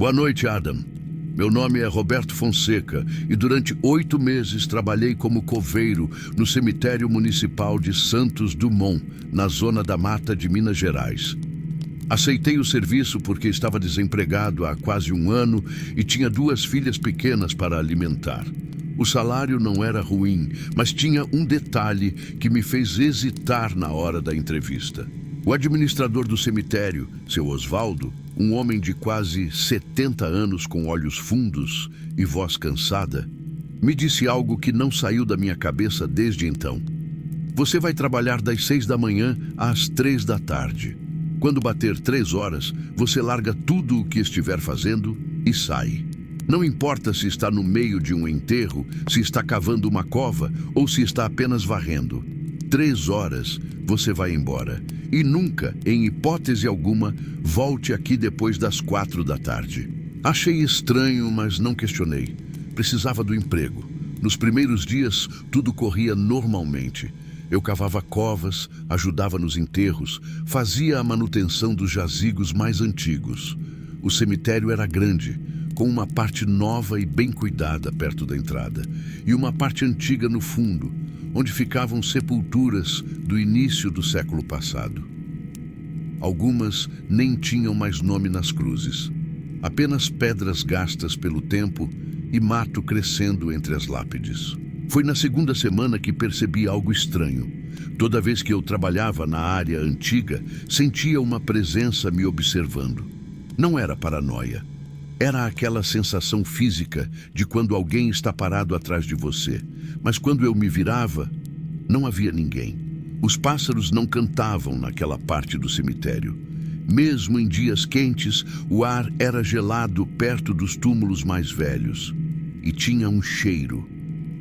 Boa noite, Adam. Meu nome é Roberto Fonseca e durante 8 meses trabalhei como coveiro no cemitério municipal de Santos Dumont, na zona da Mata de Minas Gerais. Aceitei o serviço porque estava desempregado há quase 1 ano e tinha 2 filhas pequenas para alimentar. O salário não era ruim, mas tinha um detalhe que me fez hesitar na hora da entrevista. O administrador do cemitério, seu Osvaldo, um homem de quase 70 anos com olhos fundos e voz cansada, me disse algo que não saiu da minha cabeça desde então. Você vai trabalhar das 6 da manhã às 3 da tarde. Quando bater 3 horas, você larga tudo o que estiver fazendo e sai. Não importa se está no meio de um enterro, se está cavando uma cova ou se está apenas varrendo. 3 horas, você vai embora. E nunca, em hipótese alguma, volte aqui depois das 4 da tarde. Achei estranho, mas não questionei. Precisava do emprego. Nos primeiros dias, tudo corria normalmente. Eu cavava covas, ajudava nos enterros, fazia a manutenção dos jazigos mais antigos. O cemitério era grande, com uma parte nova e bem cuidada perto da entrada, e uma parte antiga no fundo, onde ficavam sepulturas do início do século passado. Algumas nem tinham mais nome nas cruzes, apenas pedras gastas pelo tempo e mato crescendo entre as lápides. Foi na 2ª semana que percebi algo estranho. Toda vez que eu trabalhava na área antiga, sentia uma presença me observando. Não era paranoia. Era aquela sensação física de quando alguém está parado atrás de você. Mas quando eu me virava, não havia ninguém. Os pássaros não cantavam naquela parte do cemitério. Mesmo em dias quentes, o ar era gelado perto dos túmulos mais velhos. E tinha um cheiro.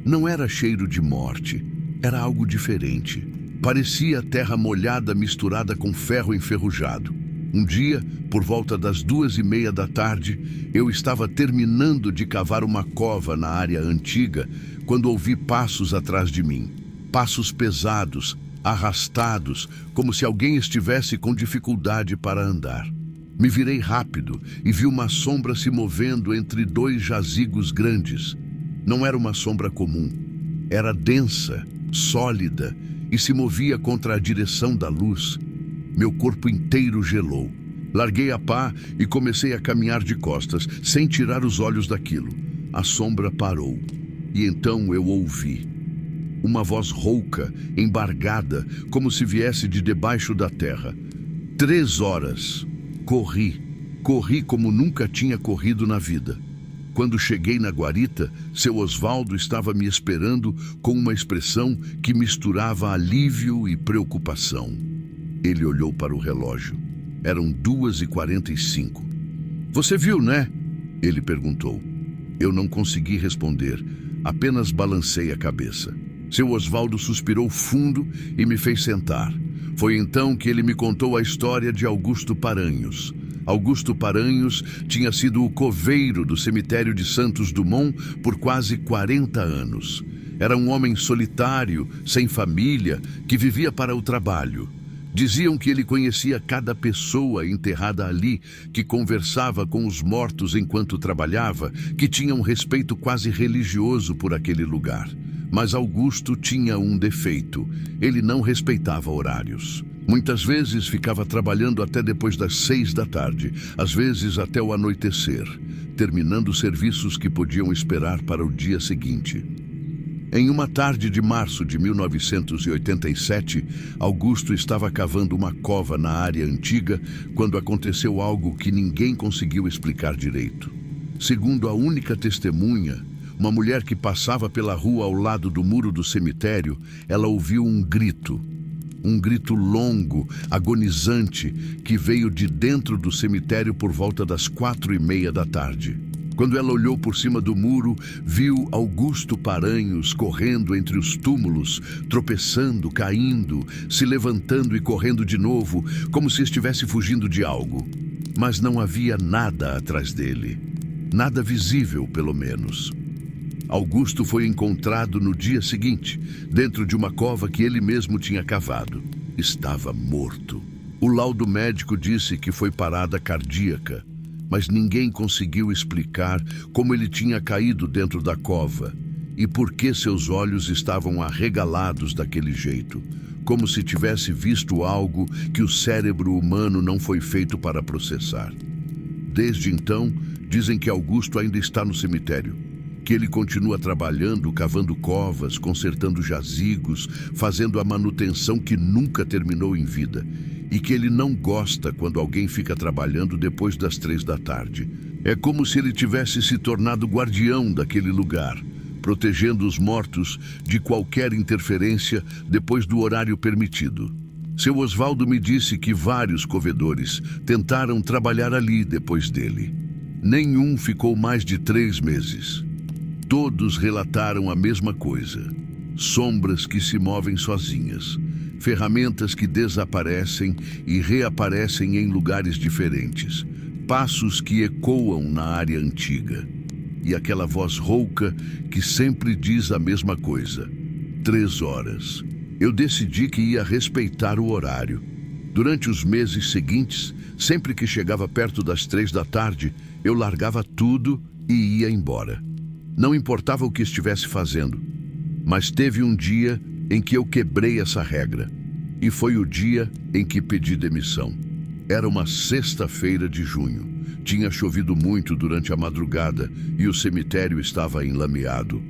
Não era cheiro de morte, era algo diferente. Parecia terra molhada misturada com ferro enferrujado. Um dia, por volta das 2:30 da tarde, eu estava terminando de cavar uma cova na área antiga quando ouvi passos atrás de mim. Passos pesados, arrastados, como se alguém estivesse com dificuldade para andar. Me virei rápido e vi uma sombra se movendo entre 2 jazigos grandes. Não era uma sombra comum. Era densa, sólida e se movia contra a direção da luz. Meu corpo inteiro gelou. Larguei a pá e comecei a caminhar de costas, sem tirar os olhos daquilo. A sombra parou. E então eu ouvi uma voz rouca, embargada, como se viesse de debaixo da terra. 3 horas. Corri como nunca tinha corrido na vida. Quando cheguei na guarita, seu Osvaldo estava me esperando com uma expressão que misturava alívio e preocupação. Ele olhou para o relógio. Eram 2:45. Você viu, né? Ele perguntou. Eu não consegui responder, apenas balancei a cabeça. Seu Osvaldo suspirou fundo e me fez sentar. Foi então que ele me contou a história de Augusto Paranhos. Augusto Paranhos tinha sido o coveiro do cemitério de Santos Dumont por quase 40 anos. Era um homem solitário, sem família, que vivia para o trabalho. Diziam que ele conhecia cada pessoa enterrada ali, que conversava com os mortos enquanto trabalhava, que tinha um respeito quase religioso por aquele lugar. Mas Augusto tinha um defeito: ele não respeitava horários. Muitas vezes ficava trabalhando até depois das 6 da tarde, às vezes até o anoitecer, terminando serviços que podiam esperar para o dia seguinte. Em uma tarde de março de 1987, Augusto estava cavando uma cova na área antiga quando aconteceu algo que ninguém conseguiu explicar direito. Segundo a única testemunha, uma mulher que passava pela rua ao lado do muro do cemitério, ela ouviu um grito longo, agonizante, que veio de dentro do cemitério por volta das 4:30 da tarde. Quando ela olhou por cima do muro, viu Augusto Paranhos correndo entre os túmulos, tropeçando, caindo, se levantando e correndo de novo, como se estivesse fugindo de algo. Mas não havia nada atrás dele. Nada visível, pelo menos. Augusto foi encontrado no dia seguinte, dentro de uma cova que ele mesmo tinha cavado. Estava morto. O laudo médico disse que foi parada cardíaca. mas ninguém conseguiu explicar como ele tinha caído dentro da cova e por que seus olhos estavam arregalados daquele jeito, como se tivesse visto algo que o cérebro humano não foi feito para processar. Desde então, dizem que Augusto ainda está no cemitério, que ele continua trabalhando, cavando covas, consertando jazigos, fazendo a manutenção que nunca terminou em vida, e que ele não gosta quando alguém fica trabalhando depois das 3 da tarde. É como se ele tivesse se tornado guardião daquele lugar, protegendo os mortos de qualquer interferência depois do horário permitido. Seu Osvaldo me disse que vários covedores tentaram trabalhar ali depois dele. Nenhum ficou mais de 3 meses. Todos relataram a mesma coisa: sombras que se movem sozinhas, ferramentas que desaparecem e reaparecem em lugares diferentes, passos que ecoam na área antiga. E aquela voz rouca que sempre diz a mesma coisa: 3 horas. Eu decidi que ia respeitar o horário. Durante os meses seguintes, sempre que chegava perto das 3 da tarde, eu largava tudo e ia embora. Não importava o que estivesse fazendo, mas teve um dia em que eu quebrei essa regra. E foi o dia em que pedi demissão. Era uma sexta-feira de junho. Tinha chovido muito durante a madrugada e o cemitério estava enlameado.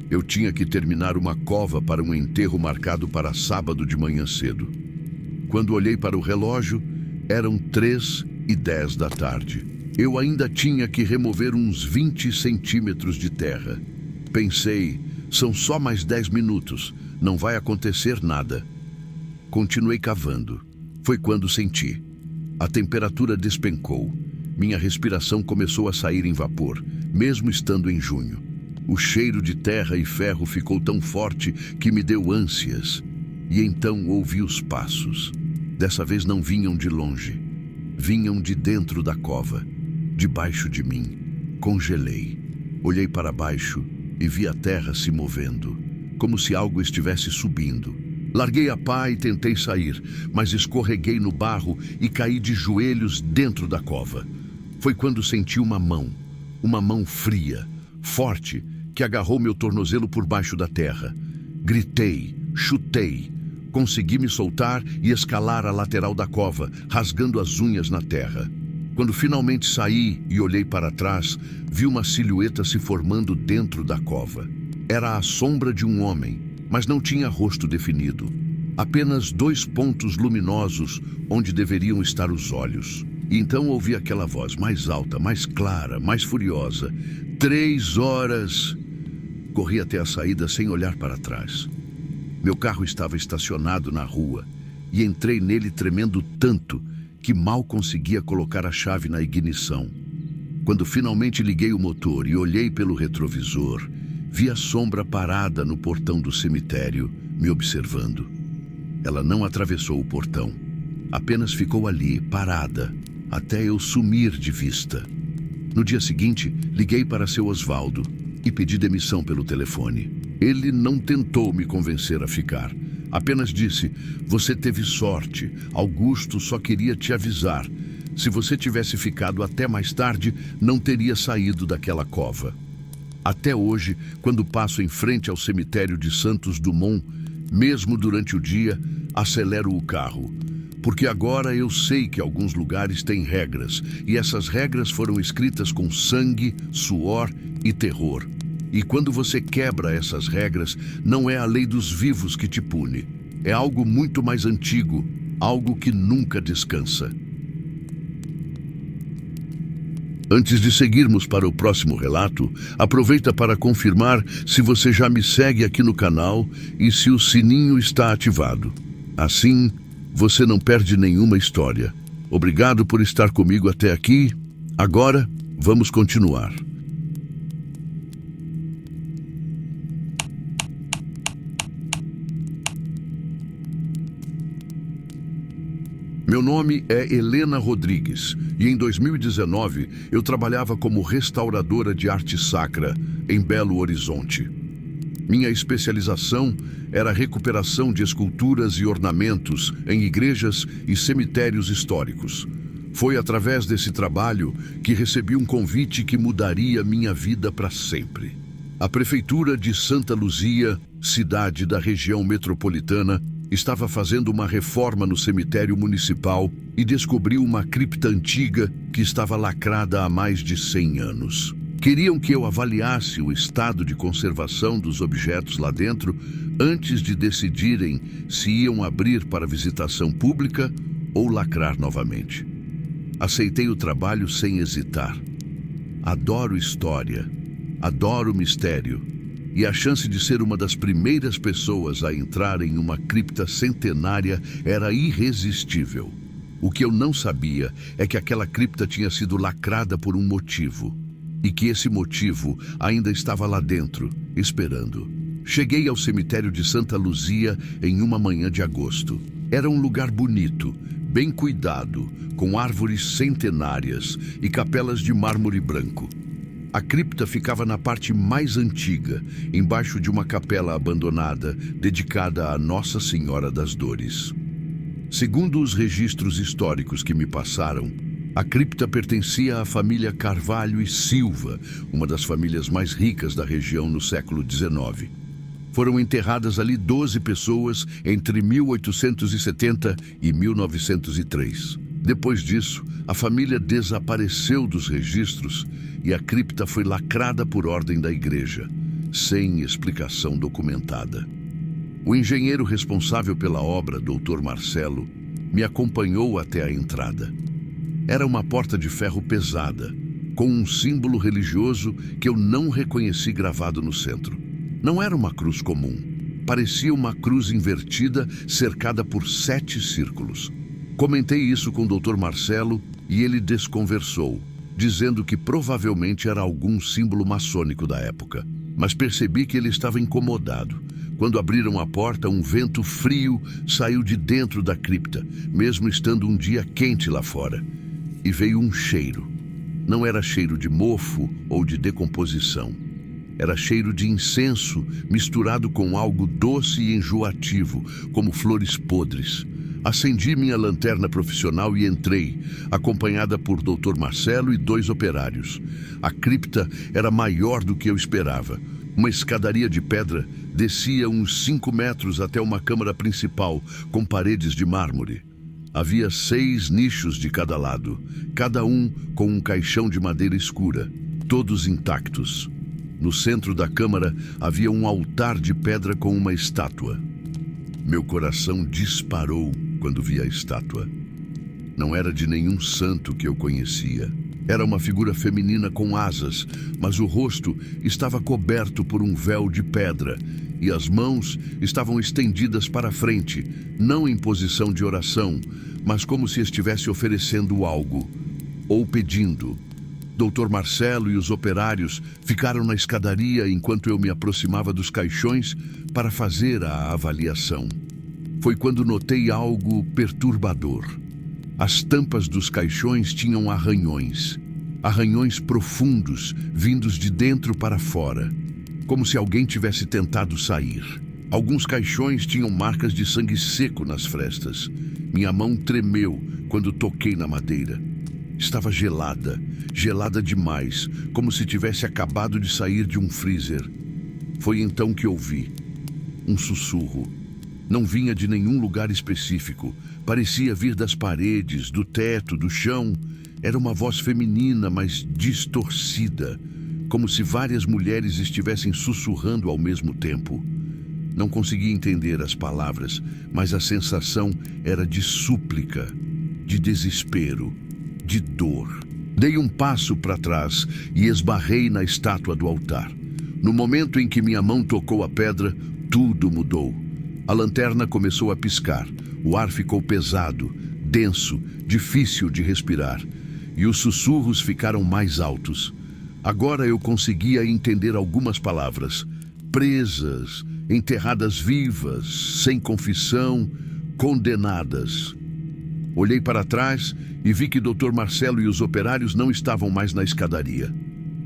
Eu tinha que terminar uma cova para um enterro marcado para sábado de manhã cedo. Quando olhei para o relógio, eram 3:10 da tarde. Eu ainda tinha que remover uns 20 centímetros de terra. Pensei, são só mais 10 minutos, não vai acontecer nada. Continuei cavando. Foi quando senti. A temperatura despencou. Minha respiração começou a sair em vapor, mesmo estando em junho. O cheiro de terra e ferro ficou tão forte que me deu ânsias. E então ouvi os passos. Dessa vez não vinham de longe. Vinham de dentro da cova, debaixo de mim. Congelei. Olhei para baixo e vi a terra se movendo, como se algo estivesse subindo. Larguei a pá e tentei sair, mas escorreguei no barro e caí de joelhos dentro da cova. Foi quando senti uma mão fria, forte, que agarrou meu tornozelo por baixo da terra. Gritei, chutei, consegui me soltar e escalar a lateral da cova, rasgando as unhas na terra. Quando finalmente saí e olhei para trás, vi uma silhueta se formando dentro da cova. Era a sombra de um homem, mas não tinha rosto definido. Apenas 2 pontos luminosos onde deveriam estar os olhos. E então ouvi aquela voz mais alta, mais clara, mais furiosa. 3 horas! Corri até a saída sem olhar para trás. Meu carro estava estacionado na rua e entrei nele tremendo tanto que mal conseguia colocar a chave na ignição. Quando finalmente liguei o motor e olhei pelo retrovisor, vi a sombra parada no portão do cemitério, me observando. Ela não atravessou o portão, apenas ficou ali, parada, até eu sumir de vista. No dia seguinte, liguei para seu Osvaldo e pedi demissão pelo telefone. Ele não tentou me convencer a ficar. Apenas disse: você teve sorte, Augusto só queria te avisar. Se você tivesse ficado até mais tarde, não teria saído daquela cova. Até hoje, quando passo em frente ao cemitério de Santos Dumont, mesmo durante o dia, acelero o carro. Porque agora eu sei que alguns lugares têm regras, e essas regras foram escritas com sangue, suor e terror. E quando você quebra essas regras, não é a lei dos vivos que te pune. É algo muito mais antigo, algo que nunca descansa. Antes de seguirmos para o próximo relato, aproveita para confirmar se você já me segue aqui no canal e se o sininho está ativado. Assim, você não perde nenhuma história. Obrigado por estar comigo até aqui. Agora, vamos continuar. Meu nome é Helena Rodrigues e em 2019 eu trabalhava como restauradora de arte sacra em Belo Horizonte. Minha especialização era a recuperação de esculturas e ornamentos em igrejas e cemitérios históricos. Foi através desse trabalho que recebi um convite que mudaria minha vida para sempre. A Prefeitura de Santa Luzia, cidade da região metropolitana, estava fazendo uma reforma no cemitério municipal e descobriu uma cripta antiga que estava lacrada há mais de 100 anos. Queriam que eu avaliasse o estado de conservação dos objetos lá dentro antes de decidirem se iam abrir para visitação pública ou lacrar novamente. Aceitei o trabalho sem hesitar. Adoro história, adoro mistério, e a chance de ser uma das primeiras pessoas a entrar em uma cripta centenária era irresistível. O que eu não sabia é que aquela cripta tinha sido lacrada por um motivo, e que esse motivo ainda estava lá dentro, esperando. Cheguei ao cemitério de Santa Luzia em uma manhã de agosto. Era um lugar bonito, bem cuidado, com árvores centenárias e capelas de mármore branco. A cripta ficava na parte mais antiga, embaixo de uma capela abandonada, dedicada a Nossa Senhora das Dores. Segundo os registros históricos que me passaram, a cripta pertencia à família Carvalho e Silva, uma das famílias mais ricas da região no século XIX. Foram enterradas ali 12 pessoas entre 1870 e 1903. Depois disso, a família desapareceu dos registros e a cripta foi lacrada por ordem da igreja, sem explicação documentada. O engenheiro responsável pela obra, Dr. Marcelo, me acompanhou até a entrada. Era uma porta de ferro pesada, com um símbolo religioso que eu não reconheci gravado no centro. Não era uma cruz comum. Parecia uma cruz invertida cercada por 7 círculos. Comentei isso com o Dr. Marcelo e ele desconversou, dizendo que provavelmente era algum símbolo maçônico da época. Mas percebi que ele estava incomodado. Quando abriram a porta, um vento frio saiu de dentro da cripta, mesmo estando um dia quente lá fora. E veio um cheiro. Não era cheiro de mofo ou de decomposição. Era cheiro de incenso misturado com algo doce e enjoativo, como flores podres. Acendi minha lanterna profissional e entrei, acompanhada por Dr. Marcelo e 2 operários. A cripta era maior do que eu esperava. Uma escadaria de pedra descia uns 5 metros até uma câmara principal, com paredes de mármore. Havia 6 nichos de cada lado, cada um com um caixão de madeira escura, todos intactos. No centro da câmara havia um altar de pedra com uma estátua. Meu coração disparou quando vi a estátua. Não era de nenhum santo que eu conhecia. Era uma figura feminina com asas, mas o rosto estava coberto por um véu de pedra e as mãos estavam estendidas para frente, não em posição de oração, mas como se estivesse oferecendo algo, ou pedindo. Dr. Marcelo e os operários ficaram na escadaria enquanto eu me aproximava dos caixões para fazer a avaliação. Foi quando notei algo perturbador. As tampas dos caixões tinham arranhões profundos, vindos de dentro para fora, como se alguém tivesse tentado sair. Alguns caixões tinham marcas de sangue seco nas frestas. Minha mão tremeu quando toquei na madeira. Estava gelada, gelada demais, como se tivesse acabado de sair de um freezer. Foi então que ouvi um sussurro. Não vinha de nenhum lugar específico. Parecia vir das paredes, do teto, do chão. Era uma voz feminina, mas distorcida, como se várias mulheres estivessem sussurrando ao mesmo tempo. Não conseguia entender as palavras, mas a sensação era de súplica, de desespero, de dor. Dei um passo para trás e esbarrei na estátua do altar. No momento em que minha mão tocou a pedra, tudo mudou. A lanterna começou a piscar, o ar ficou pesado, denso, difícil de respirar, e os sussurros ficaram mais altos. Agora eu conseguia entender algumas palavras. Presas, enterradas vivas, sem confissão, condenadas. Olhei para trás e vi que Dr. Marcelo e os operários não estavam mais na escadaria.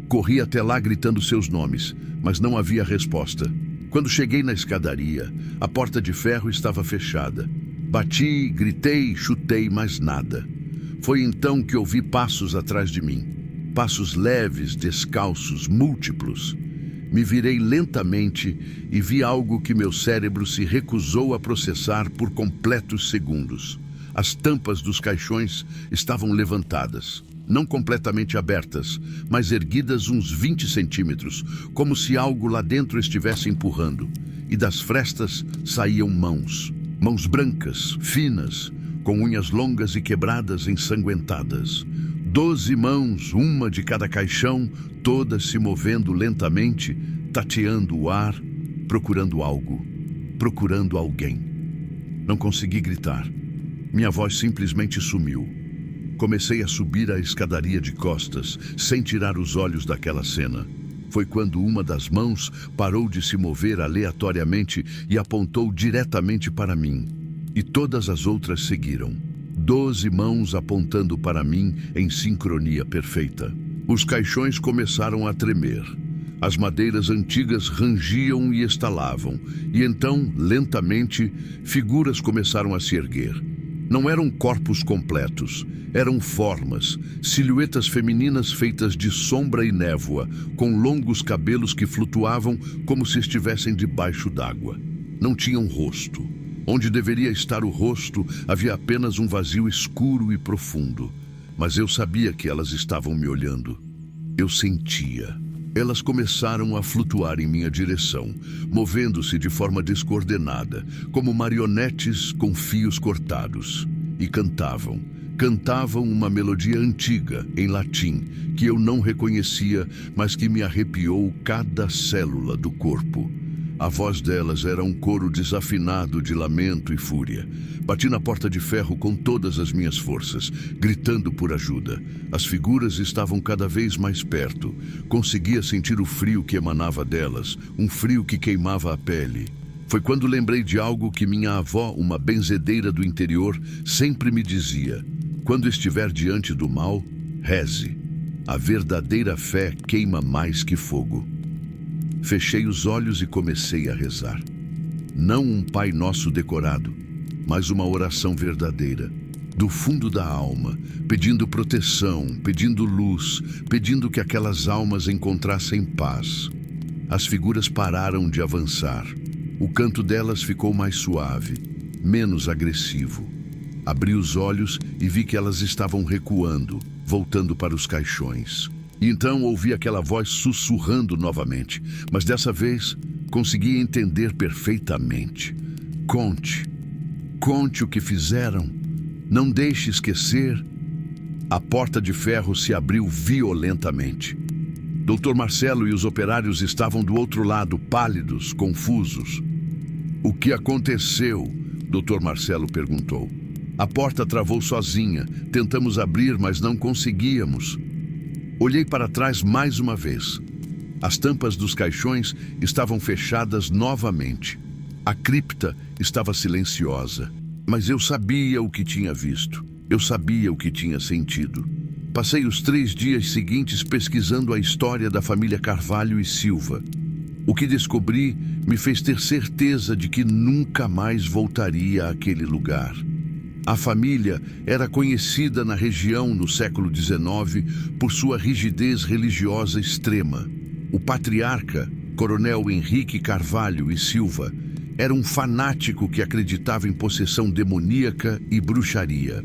Corri até lá gritando seus nomes, mas não havia resposta. Quando cheguei na escadaria, a porta de ferro estava fechada. Bati, gritei, chutei, mas nada. Foi então que ouvi passos atrás de mim. Passos leves, descalços, múltiplos. Me virei lentamente e vi algo que meu cérebro se recusou a processar por completos segundos. As tampas dos caixões estavam levantadas, não completamente abertas, mas erguidas uns 20 centímetros, como se algo lá dentro estivesse empurrando. E das frestas saíam mãos. Mãos brancas, finas, com unhas longas e quebradas ensanguentadas. 12 mãos, uma de cada caixão, todas se movendo lentamente, tateando o ar, procurando algo, procurando alguém. Não consegui gritar. Minha voz simplesmente sumiu. Comecei a subir a escadaria de costas, sem tirar os olhos daquela cena. Foi quando uma das mãos parou de se mover aleatoriamente e apontou diretamente para mim. E todas as outras seguiram. 12 mãos apontando para mim em sincronia perfeita. Os caixões começaram a tremer. As madeiras antigas rangiam e estalavam. E então, lentamente, figuras começaram a se erguer. Não eram corpos completos, eram formas, silhuetas femininas feitas de sombra e névoa, com longos cabelos que flutuavam como se estivessem debaixo d'água. Não tinham rosto. Onde deveria estar o rosto, havia apenas um vazio escuro e profundo. Mas eu sabia que elas estavam me olhando. Eu sentia. Elas começaram a flutuar em minha direção, movendo-se de forma descoordenada, como marionetes com fios cortados. E cantavam. Cantavam uma melodia antiga, em latim, que eu não reconhecia, mas que me arrepiou cada célula do corpo. A voz delas era um coro desafinado de lamento e fúria. Bati na porta de ferro com todas as minhas forças, gritando por ajuda. As figuras estavam cada vez mais perto. Conseguia sentir o frio que emanava delas, um frio que queimava a pele. Foi quando lembrei de algo que minha avó, uma benzedeira do interior, sempre me dizia: quando estiver diante do mal, reze. A verdadeira fé queima mais que fogo. Fechei os olhos e comecei a rezar. Não um Pai Nosso decorado, mas uma oração verdadeira, do fundo da alma, pedindo proteção, pedindo luz, pedindo que aquelas almas encontrassem paz. As figuras pararam de avançar. O canto delas ficou mais suave, menos agressivo. Abri os olhos e vi que elas estavam recuando, voltando para os caixões. E então ouvi aquela voz sussurrando novamente, mas dessa vez consegui entender perfeitamente. Conte o que fizeram. Não deixe esquecer. A porta de ferro se abriu violentamente. Dr. Marcelo e os operários estavam do outro lado, pálidos, confusos. O que aconteceu? Dr. Marcelo perguntou. A porta travou sozinha. Tentamos abrir, mas não conseguíamos. Olhei para trás mais uma vez. As tampas dos caixões estavam fechadas novamente. A cripta estava silenciosa. Mas eu sabia o que tinha visto. Eu sabia o que tinha sentido. Passei os 3 dias seguintes pesquisando a história da família Carvalho e Silva. O que descobri me fez ter certeza de que nunca mais voltaria àquele lugar. A família era conhecida na região no século XIX por sua rigidez religiosa extrema. O patriarca, Coronel Henrique Carvalho e Silva, era um fanático que acreditava em possessão demoníaca e bruxaria.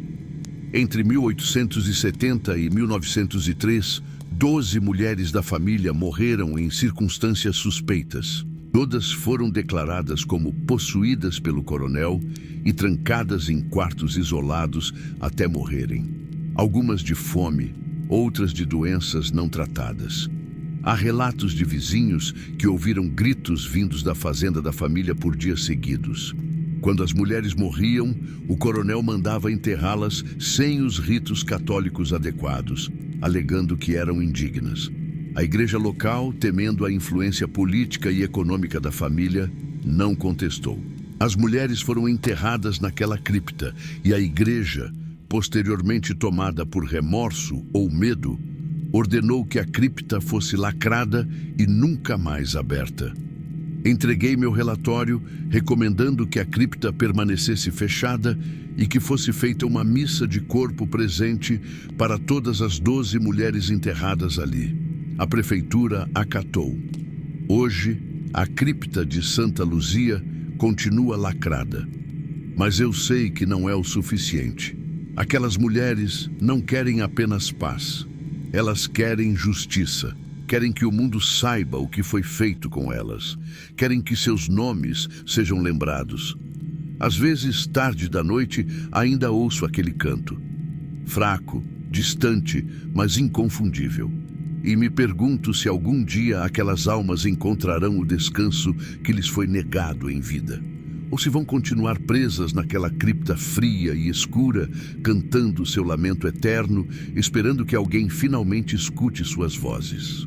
Entre 1870 e 1903, 12 mulheres da família morreram em circunstâncias suspeitas. Todas foram declaradas como possuídas pelo coronel e trancadas em quartos isolados até morrerem. Algumas de fome, outras de doenças não tratadas. Há relatos de vizinhos que ouviram gritos vindos da fazenda da família por dias seguidos. Quando as mulheres morriam, o coronel mandava enterrá-las sem os ritos católicos adequados, alegando que eram indignas. A igreja local, temendo a influência política e econômica da família, não contestou. As mulheres foram enterradas naquela cripta e a igreja, posteriormente tomada por remorso ou medo, ordenou que a cripta fosse lacrada e nunca mais aberta. Entreguei meu relatório, recomendando que a cripta permanecesse fechada e que fosse feita uma missa de corpo presente para todas as 12 mulheres enterradas ali. A prefeitura acatou. Hoje, a cripta de Santa Luzia continua lacrada. Mas eu sei que não é o suficiente. Aquelas mulheres não querem apenas paz. Elas querem justiça. Querem que o mundo saiba o que foi feito com elas. Querem que seus nomes sejam lembrados. Às vezes, tarde da noite, ainda ouço aquele canto. Fraco, distante, mas inconfundível. E me pergunto se algum dia aquelas almas encontrarão o descanso que lhes foi negado em vida. Ou se vão continuar presas naquela cripta fria e escura, cantando seu lamento eterno, esperando que alguém finalmente escute suas vozes.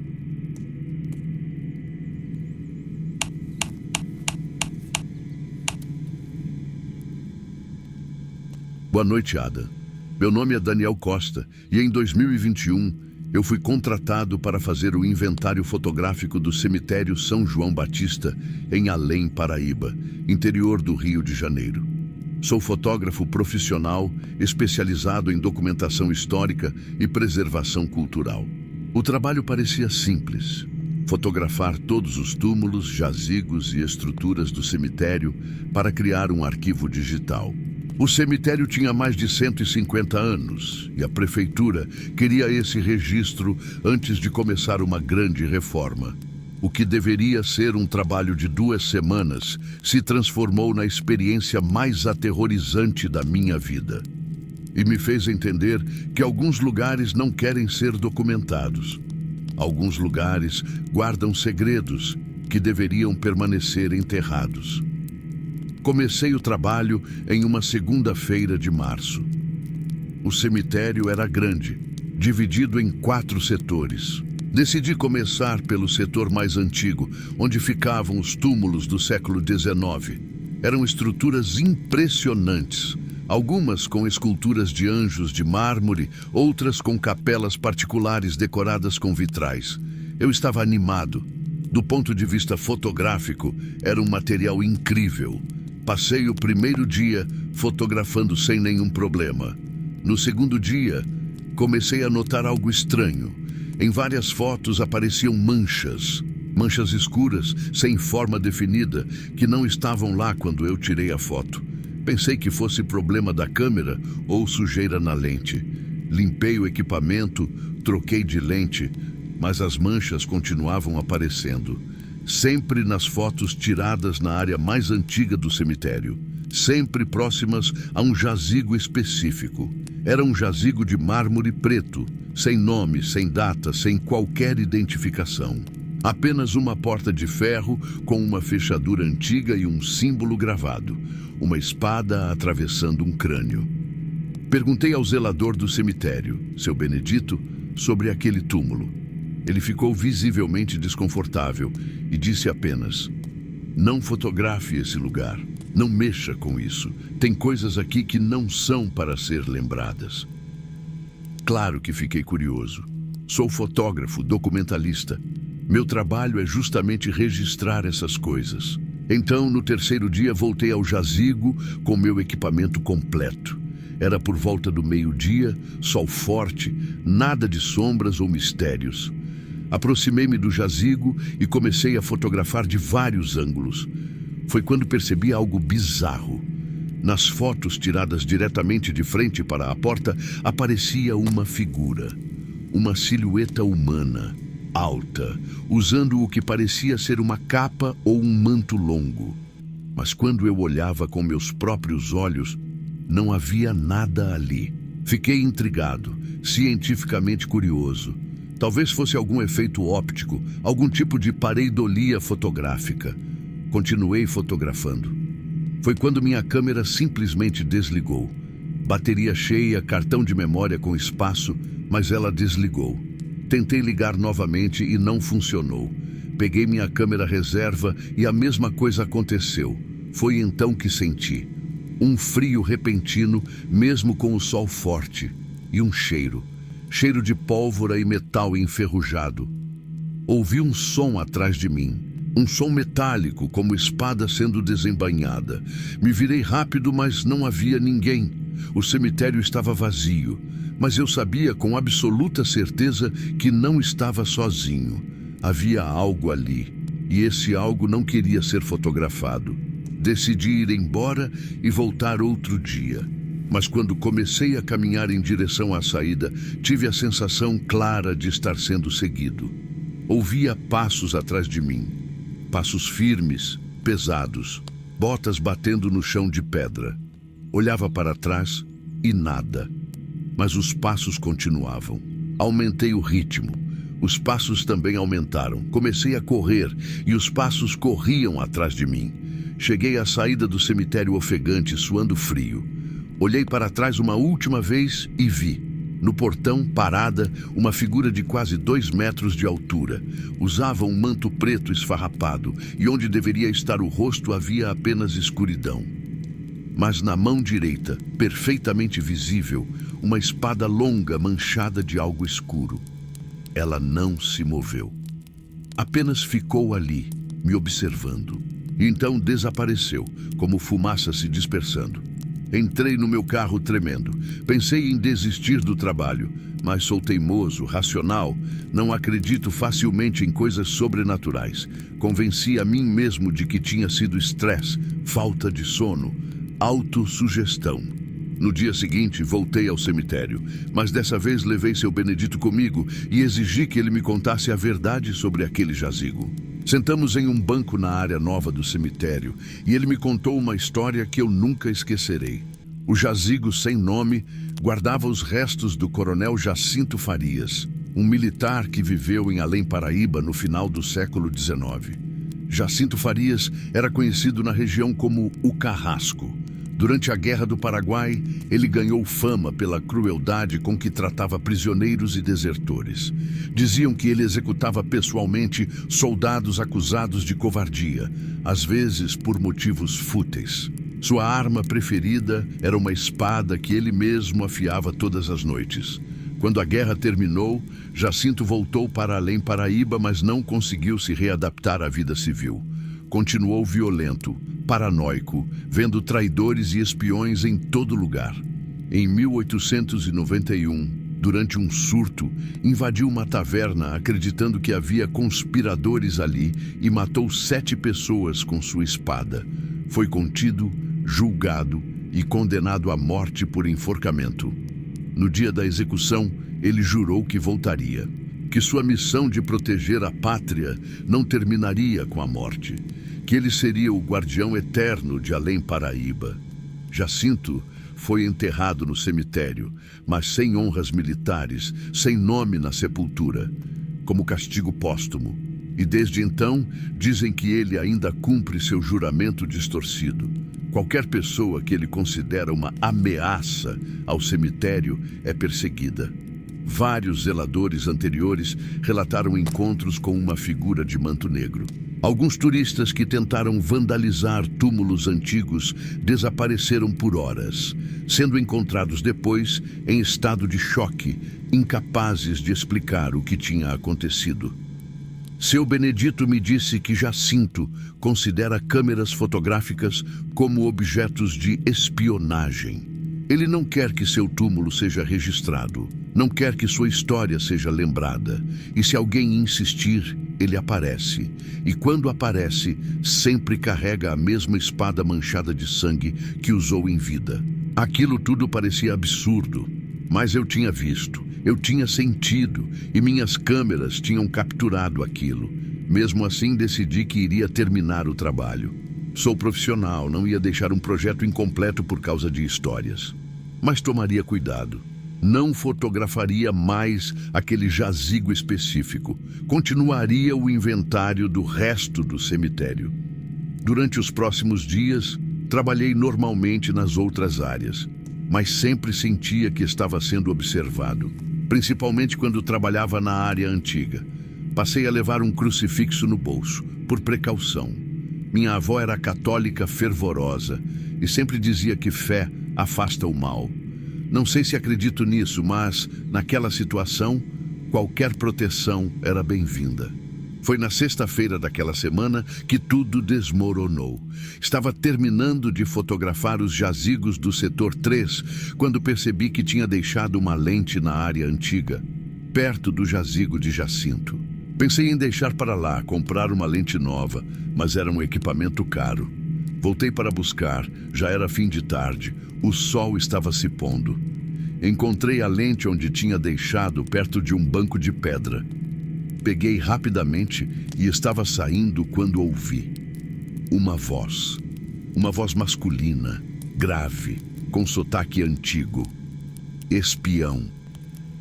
Boa noite, Ada. Meu nome é Daniel Costa e em 2021 eu fui contratado para fazer o inventário fotográfico do cemitério São João Batista em Além, Paraíba, interior do Rio de Janeiro. Sou fotógrafo profissional especializado em documentação histórica e preservação cultural. O trabalho parecia simples. Fotografar todos os túmulos, jazigos e estruturas do cemitério para criar um arquivo digital. O cemitério tinha mais de 150 anos e a prefeitura queria esse registro antes de começar uma grande reforma. O que deveria ser um trabalho de 2 semanas se transformou na experiência mais aterrorizante da minha vida. E me fez entender que alguns lugares não querem ser documentados. Alguns lugares guardam segredos que deveriam permanecer enterrados. Comecei o trabalho em uma segunda-feira de março. O cemitério era grande, dividido em 4 setores. Decidi começar pelo setor mais antigo, onde ficavam os túmulos do século XIX. Eram estruturas impressionantes, algumas com esculturas de anjos de mármore, outras com capelas particulares decoradas com vitrais. Eu estava animado. Do ponto de vista fotográfico, era um material incrível. Passei o primeiro dia fotografando sem nenhum problema. No segundo dia, comecei a notar algo estranho. Em várias fotos apareciam manchas escuras, sem forma definida, que não estavam lá quando eu tirei a foto. Pensei que fosse problema da câmera ou sujeira na lente. Limpei o equipamento, troquei de lente, mas as manchas continuavam aparecendo. Sempre nas fotos tiradas na área mais antiga do cemitério, sempre próximas a um jazigo específico. Era um jazigo de mármore preto, sem nome, sem data, sem qualquer identificação. Apenas uma porta de ferro com uma fechadura antiga e um símbolo gravado, uma espada atravessando um crânio. Perguntei ao zelador do cemitério, seu Benedito, sobre aquele túmulo. Ele ficou visivelmente desconfortável e disse apenas: "Não fotografe esse lugar. Não mexa com isso. Tem coisas aqui que não são para ser lembradas." Claro que fiquei curioso. Sou fotógrafo, documentalista. Meu trabalho é justamente registrar essas coisas. Então, no terceiro dia, voltei ao jazigo com meu equipamento completo. Era por volta do meio-dia, sol forte, nada de sombras ou mistérios. Aproximei-me do jazigo e comecei a fotografar de vários ângulos. Foi quando percebi algo bizarro. Nas fotos tiradas diretamente de frente para a porta, aparecia uma figura. Uma silhueta humana, alta, usando o que parecia ser uma capa ou um manto longo. Mas quando eu olhava com meus próprios olhos, não havia nada ali. Fiquei intrigado, cientificamente curioso. Talvez fosse algum efeito óptico, algum tipo de pareidolia fotográfica. Continuei fotografando. Foi quando minha câmera simplesmente desligou. Bateria cheia, cartão de memória com espaço, mas ela desligou. Tentei ligar novamente e não funcionou. Peguei minha câmera reserva e a mesma coisa aconteceu. Foi então que senti um frio repentino, mesmo com o sol forte, e um cheiro de pólvora e metal enferrujado. Ouvi um som atrás de mim, Um som metálico, como espada sendo desembainhada. Me virei rápido, mas não havia ninguém. O cemitério estava vazio, mas eu sabia com absoluta certeza que não estava sozinho. Havia algo ali, e esse algo não queria ser fotografado. Decidi ir embora e voltar outro dia. Mas quando comecei a caminhar em direção à saída, tive a sensação clara de estar sendo seguido. Ouvia passos atrás de mim. Passos firmes, pesados, botas batendo no chão de pedra. Olhava para trás e nada. Mas os passos continuavam. Aumentei o ritmo. Os passos também aumentaram. Comecei a correr e os passos corriam atrás de mim. Cheguei à saída do cemitério ofegante, suando frio. Olhei para trás uma última vez e vi. No portão, parada, uma figura de quase 2 metros de altura. Usava um manto preto esfarrapado, e onde deveria estar o rosto havia apenas escuridão. Mas na mão direita, perfeitamente visível, uma espada longa manchada de algo escuro. Ela não se moveu. Apenas ficou ali, me observando. E então desapareceu, como fumaça se dispersando. Entrei no meu carro tremendo. Pensei em desistir do trabalho, mas sou teimoso, racional. Não acredito facilmente em coisas sobrenaturais. Convenci a mim mesmo de que tinha sido estresse, falta de sono, autossugestão. No dia seguinte, voltei ao cemitério, mas dessa vez levei seu Benedito comigo e exigi que ele me contasse a verdade sobre aquele jazigo. Sentamos em um banco na área nova do cemitério e ele me contou uma história que eu nunca esquecerei. O jazigo sem nome guardava os restos do coronel Jacinto Farias, um militar que viveu em Além Paraíba no final do século XIX. Jacinto Farias era conhecido na região como o Carrasco. Durante a Guerra do Paraguai, ele ganhou fama pela crueldade com que tratava prisioneiros e desertores. Diziam que ele executava pessoalmente soldados acusados de covardia, às vezes por motivos fúteis. Sua arma preferida era uma espada que ele mesmo afiava todas as noites. Quando a guerra terminou, Jacinto voltou para Além Paraíba, mas não conseguiu se readaptar à vida civil. Continuou violento, paranoico, vendo traidores e espiões em todo lugar. Em 1891, durante um surto, invadiu uma taverna acreditando que havia conspiradores ali e matou 7 pessoas com sua espada. Foi contido, julgado e condenado à morte por enforcamento. No dia da execução, ele jurou que voltaria, que sua missão de proteger a pátria não terminaria com a morte, que ele seria o guardião eterno de Além Paraíba. Jacinto foi enterrado no cemitério, mas sem honras militares, sem nome na sepultura, como castigo póstumo. E desde então, dizem que ele ainda cumpre seu juramento distorcido. Qualquer pessoa que ele considera uma ameaça ao cemitério é perseguida. Vários zeladores anteriores relataram encontros com uma figura de manto negro. Alguns turistas que tentaram vandalizar túmulos antigos desapareceram por horas, sendo encontrados depois em estado de choque, incapazes de explicar o que tinha acontecido. Seu Benedito me disse que Jacinto considera câmeras fotográficas como objetos de espionagem. Ele não quer que seu túmulo seja registrado, não quer que sua história seja lembrada. E se alguém insistir, ele aparece. E quando aparece, sempre carrega a mesma espada manchada de sangue que usou em vida. Aquilo tudo parecia absurdo, mas eu tinha visto. Eu tinha sentido e minhas câmeras tinham capturado aquilo. Mesmo assim, decidi que iria terminar o trabalho. Sou profissional, não ia deixar um projeto incompleto por causa de histórias. Mas tomaria cuidado. Não fotografaria mais aquele jazigo específico. Continuaria o inventário do resto do cemitério. Durante os próximos dias, trabalhei normalmente nas outras áreas, mas sempre sentia que estava sendo observado. Principalmente quando trabalhava na área antiga. Passei a levar um crucifixo no bolso, por precaução. Minha avó era católica fervorosa e sempre dizia que fé afasta o mal. Não sei se acredito nisso, mas, naquela situação, qualquer proteção era bem-vinda. Foi na sexta-feira daquela semana que tudo desmoronou. Estava terminando de fotografar os jazigos do setor 3, quando percebi que tinha deixado uma lente na área antiga, perto do jazigo de Jacinto. Pensei em deixar para lá, comprar uma lente nova, mas era um equipamento caro. Voltei para buscar, já era fim de tarde, o sol estava se pondo. Encontrei a lente onde tinha deixado, perto de um banco de pedra. Peguei rapidamente e estava saindo quando ouvi uma voz masculina, grave, com sotaque antigo. Espião.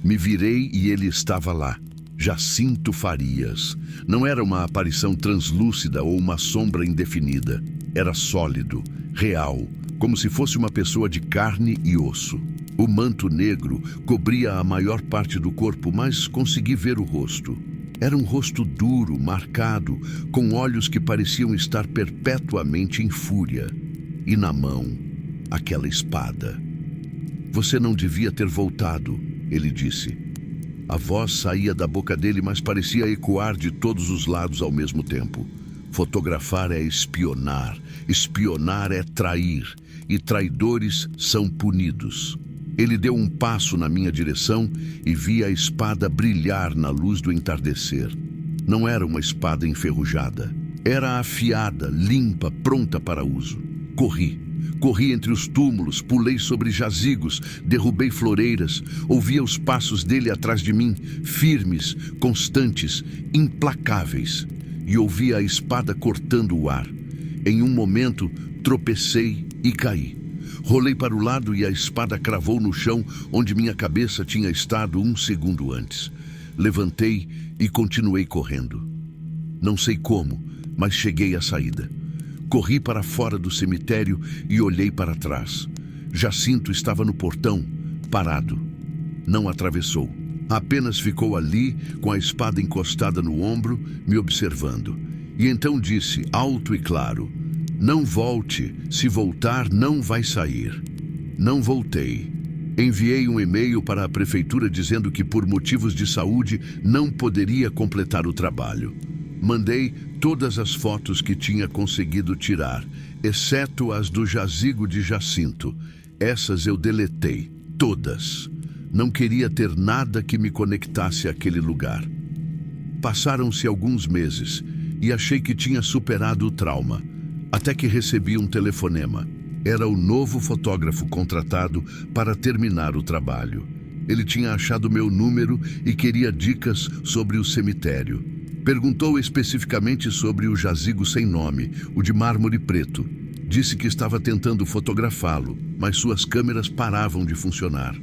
Me virei e ele estava lá. Jacinto Farias. Não era uma aparição translúcida ou uma sombra indefinida. Era sólido, real, como se fosse uma pessoa de carne e osso. O manto negro cobria a maior parte do corpo, mas consegui ver o rosto. Era um rosto duro, marcado, com olhos que pareciam estar perpetuamente em fúria. E na mão, aquela espada. Você não devia ter voltado, ele disse. A voz saía da boca dele, mas parecia ecoar de todos os lados ao mesmo tempo. Fotografar é espionar, espionar é trair, e traidores são punidos. Ele deu um passo na minha direção e vi a espada brilhar na luz do entardecer. Não era uma espada enferrujada. Era afiada, limpa, pronta para uso. Corri entre os túmulos, pulei sobre jazigos, derrubei floreiras, ouvia os passos dele atrás de mim, firmes, constantes, implacáveis, e ouvia a espada cortando o ar. Em um momento, tropecei e caí. Rolei para o lado e a espada cravou no chão onde minha cabeça tinha estado um segundo antes. Levantei e continuei correndo. Não sei como, mas cheguei à saída. Corri para fora do cemitério e olhei para trás. Jacinto estava no portão, parado. Não atravessou. Apenas ficou ali, com a espada encostada no ombro, me observando. E então disse, alto e claro: não volte, se voltar não vai sair. Não voltei. Enviei um e-mail para a prefeitura dizendo que por motivos de saúde não poderia completar o trabalho. Mandei todas as fotos que tinha conseguido tirar, exceto as do jazigo de Jacinto. Essas eu deletei, todas. Não queria ter nada que me conectasse àquele lugar. Passaram-se alguns meses e achei que tinha superado o trauma. Até que recebi um telefonema. Era o novo fotógrafo contratado para terminar o trabalho. Ele tinha achado meu número e queria dicas sobre o cemitério. Perguntou especificamente sobre o jazigo sem nome, o de mármore preto. Disse que estava tentando fotografá-lo, mas suas câmeras paravam de funcionar.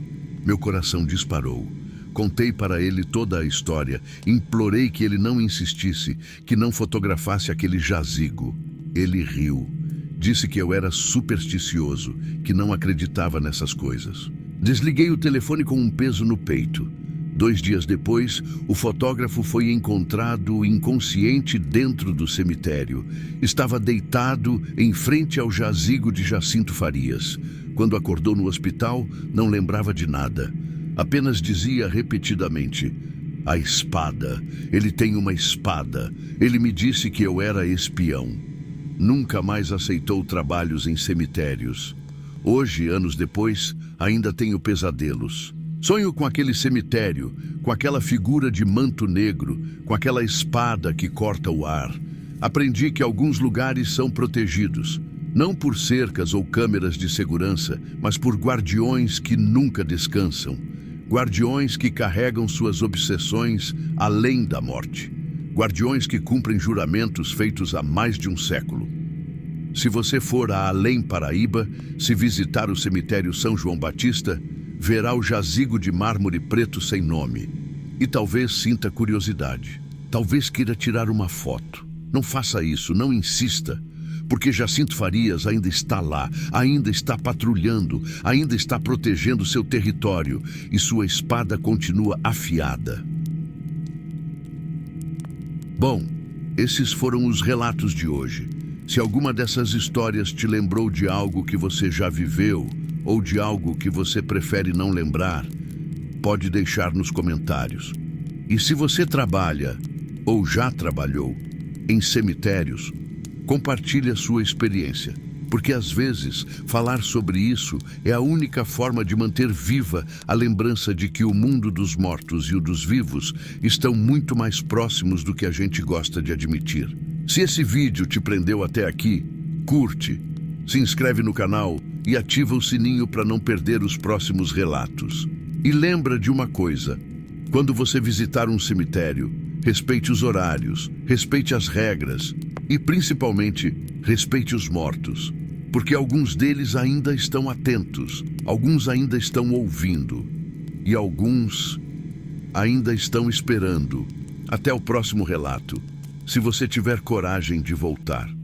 Meu coração disparou. Contei para ele toda a história. Implorei que ele não insistisse, que não fotografasse aquele jazigo. Ele riu. Disse que eu era supersticioso, que não acreditava nessas coisas. Desliguei o telefone com um peso no peito. 2 dias depois, o fotógrafo foi encontrado inconsciente dentro do cemitério. Estava deitado em frente ao jazigo de Jacinto Farias. Quando acordou no hospital, não lembrava de nada. Apenas dizia repetidamente: a espada. Ele tem uma espada. Ele me disse que eu era espião. Nunca mais aceitou trabalhos em cemitérios. Hoje, anos depois, ainda tenho pesadelos. Sonho com aquele cemitério, com aquela figura de manto negro, com aquela espada que corta o ar. Aprendi que alguns lugares são protegidos, não por cercas ou câmeras de segurança, mas por guardiões que nunca descansam. Guardiões que carregam suas obsessões além da morte. Guardiões que cumprem juramentos feitos há mais de um século. Se você for a Além Paraíba, se visitar o cemitério São João Batista, verá o jazigo de mármore preto sem nome. E talvez sinta curiosidade. Talvez queira tirar uma foto. Não faça isso, não insista. Porque Jacinto Farias ainda está lá, ainda está patrulhando, ainda está protegendo seu território e sua espada continua afiada. Bom, esses foram os relatos de hoje. Se alguma dessas histórias te lembrou de algo que você já viveu ou de algo que você prefere não lembrar, pode deixar nos comentários. E se você trabalha ou já trabalhou em cemitérios, compartilhe a sua experiência, porque às vezes falar sobre isso é a única forma de manter viva a lembrança de que o mundo dos mortos e o dos vivos estão muito mais próximos do que a gente gosta de admitir. Se esse vídeo te prendeu até aqui, curte, se inscreve no canal e ativa o sininho para não perder os próximos relatos. E lembra de uma coisa: quando você visitar um cemitério, respeite os horários, respeite as regras e, principalmente, respeite os mortos, porque alguns deles ainda estão atentos, alguns ainda estão ouvindo e alguns ainda estão esperando. Até o próximo relato, se você tiver coragem de voltar.